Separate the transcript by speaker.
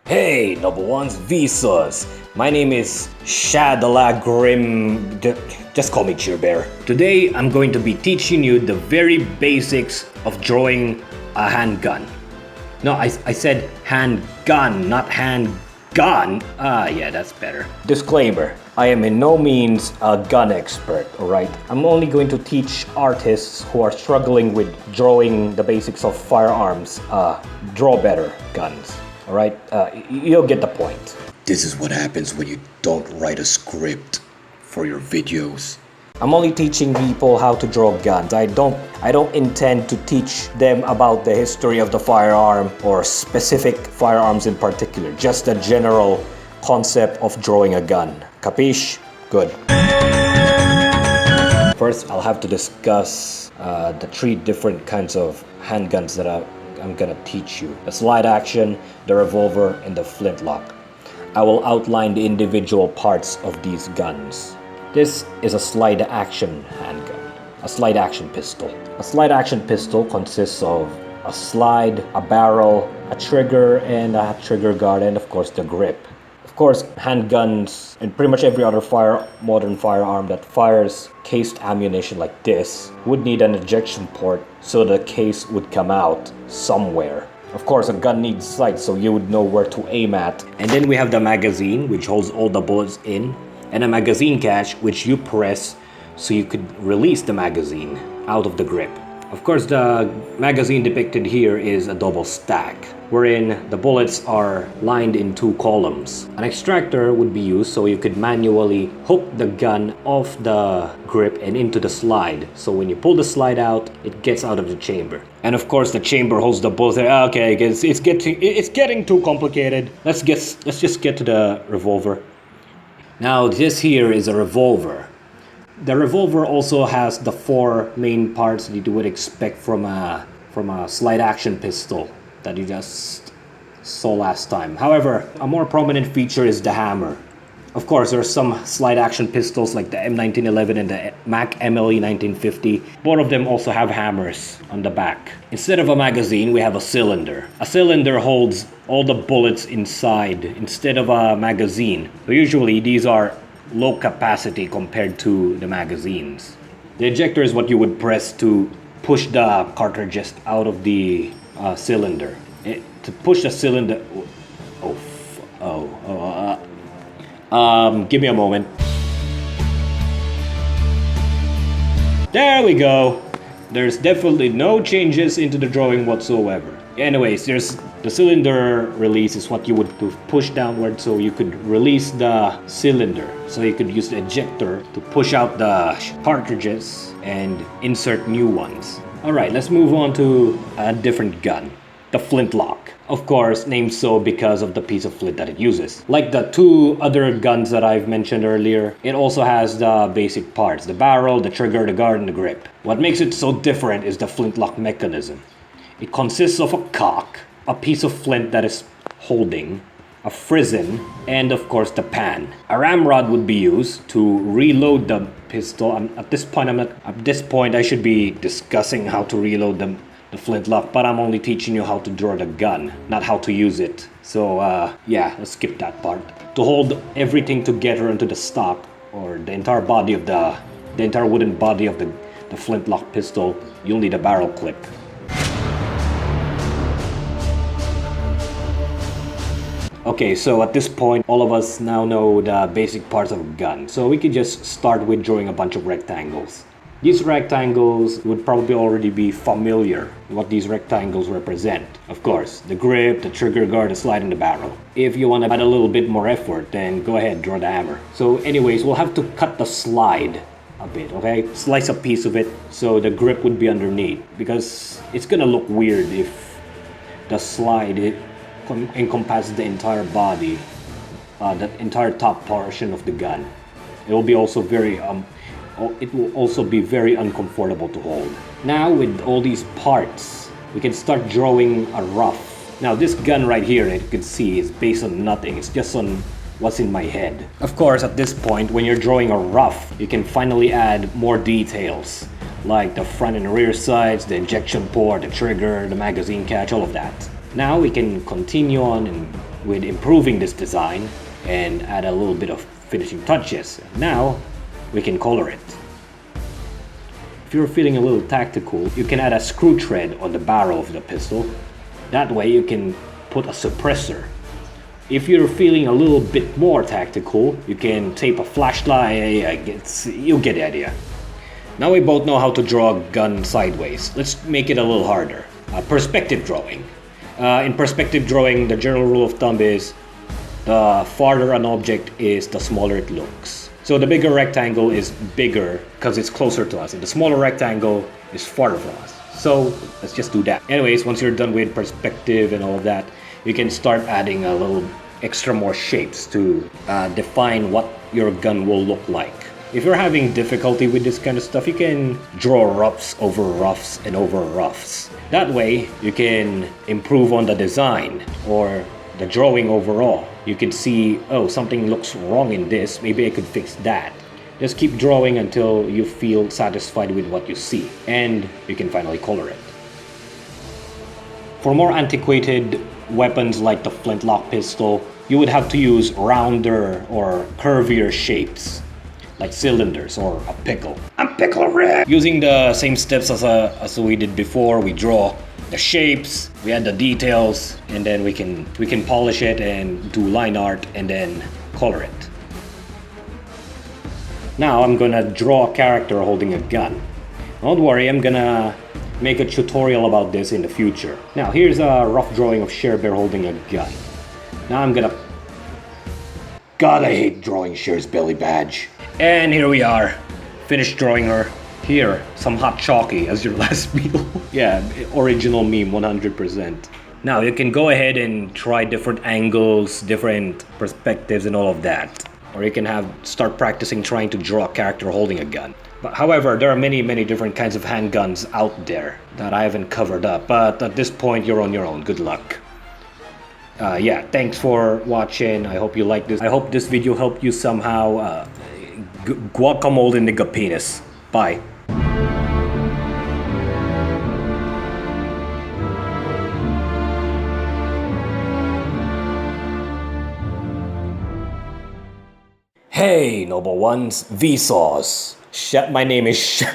Speaker 1: Hey, number ones, Visas. My name is Shadala Grim. Just call me Cheerbear. Today, I'm going to be teaching you the very basics of drawing a handgun. No, I said handgun, not handgun. Yeah, that's better. Disclaimer, I am in no means a gun expert, alright? I'm only going to teach artists who are struggling with drawing the basics of firearms, draw better guns. Alright, you'll get the point.
Speaker 2: This is what happens when you don't write a script for your videos.
Speaker 1: I'm only teaching people how to draw guns. I don't intend to teach them about the history of the firearm or specific firearms in particular. Just a general concept of drawing a gun. Capiche? Good. First, I'll have to discuss the three different kinds of handguns that I'm gonna teach you. The slide action, the revolver, and the flintlock. I will outline the individual parts of these guns. This is a slide action handgun, a slide action pistol. A slide action pistol consists of a slide, a barrel, a trigger, and a trigger guard, and of course the grip. Of course, handguns and pretty much every other modern firearm that fires cased ammunition like this would need an ejection port so the case would come out somewhere. Of course, a gun needs sights so you would know where to aim at. And then we have the magazine, which holds all the bullets in, and a magazine catch which you press so you could release the magazine out of the grip. Of course, the magazine depicted here is a double stack, wherein the bullets are lined in two columns. An extractor would be used so you could manually hook the gun off the grip and into the slide. So when you pull the slide out, it gets out of the chamber. And of course, the chamber holds the bullets. Okay, it's getting too complicated. Let's just get to the revolver. Now, this here is a revolver. The revolver also has the four main parts that you would expect from a slide action pistol that you just saw last time. However, a more prominent feature is the hammer. Of course, there are some slide action pistols like the M1911 and the Mac MLE 1950. Both of them also have hammers on the back. Instead of a magazine, we have a cylinder. A cylinder holds all the bullets inside instead of a magazine. So usually these are low capacity compared to the magazines. The ejector is what you would press to push the cartridges out of the cylinder. To push the cylinder... give me a moment. There we go. There's definitely no changes into the drawing whatsoever. Anyways, there's the cylinder release is what you would push downward so you could release the cylinder. So you could use the ejector to push out the cartridges and insert new ones. Alright, let's move on to a different gun. The flintlock. Of course, named so because of the piece of flint that it uses. Like the two other guns that I've mentioned earlier, it also has the basic parts. The barrel, the trigger, the guard, and the grip. What makes it so different is the flintlock mechanism. It consists of a cock, a piece of flint that is holding, a frizzen, and of course the pan. A ramrod would be used to reload the pistol. At this point I should be discussing how to reload the flintlock, but I'm only teaching you how to draw the gun, not how to use it. So yeah, let's skip that part. To hold everything together into the stock, or the entire body of the entire wooden body of the flintlock pistol, you'll need a barrel clip. Okay, so at this point, all of us now know the basic parts of a gun. So we could just start with drawing a bunch of rectangles. These rectangles would probably already be familiar with what these rectangles represent. Of course, the grip, the trigger guard, the slide, and the barrel. If you want to add a little bit more effort, then go ahead, draw the hammer. So anyways, we'll have to cut the slide a bit, okay? Slice a piece of it so the grip would be underneath, because it's gonna look weird if the slide encompasses the entire body, the entire top portion of the gun. It will also be very uncomfortable to hold. Now with all these parts, we can start drawing a rough. Now this gun right here, as you can see, is based on nothing. It's just on what's in my head. Of course, at this point, when you're drawing a rough, you can finally add more details, like the front and rear sights, the injection port, the trigger, the magazine catch, all of that. Now we can continue on and with improving this design and add a little bit of finishing touches. Now we can color it. If you're feeling a little tactical, you can add a screw thread on the barrel of the pistol. That way you can put a suppressor. If you're feeling a little bit more tactical, you can tape a flashlight. You get the idea. Now we both know how to draw a gun sideways. Let's make it a little harder. Perspective drawing. In perspective drawing, the general rule of thumb is the farther an object is, the smaller it looks. So the bigger rectangle is bigger because it's closer to us, and the smaller rectangle is farther from us. So let's just do that. Anyways, once you're done with perspective and all of that, you can start adding a little extra more shapes to define what your gun will look like. If you're having difficulty with this kind of stuff, you can draw roughs over roughs and over roughs. That way, you can improve on the design or the drawing overall. You can see, oh, something looks wrong in this, maybe I could fix that. Just keep drawing until you feel satisfied with what you see, and you can finally color it. For more antiquated weapons like the flintlock pistol, you would have to use rounder or curvier shapes, like cylinders or a pickle. I'm Pickle Rick! Using the same steps as we did before, we draw the shapes, we add the details, and then we can polish it and do line art and then color it. Now I'm gonna draw a character holding a gun. Don't worry, I'm gonna make a tutorial about this in the future. Now here's a rough drawing of Cher Bear holding a gun. Now I'm gonna... God, I hate drawing Cher's belly badge. And here we are, finished drawing her. Here, some hot chalky as your last meal. Yeah, original meme, 100%. Now you can go ahead and try different angles, different perspectives and all of that. Or you can start practicing trying to draw a character holding a gun. But however, there are many different kinds of handguns out there that I haven't covered up. But at this point, you're on your own. Good luck. Yeah, thanks for watching. I hope you like this. I hope this video helped you somehow. Guacamole nigga penis. Bye. Hey, noble ones, Vsauce. My name is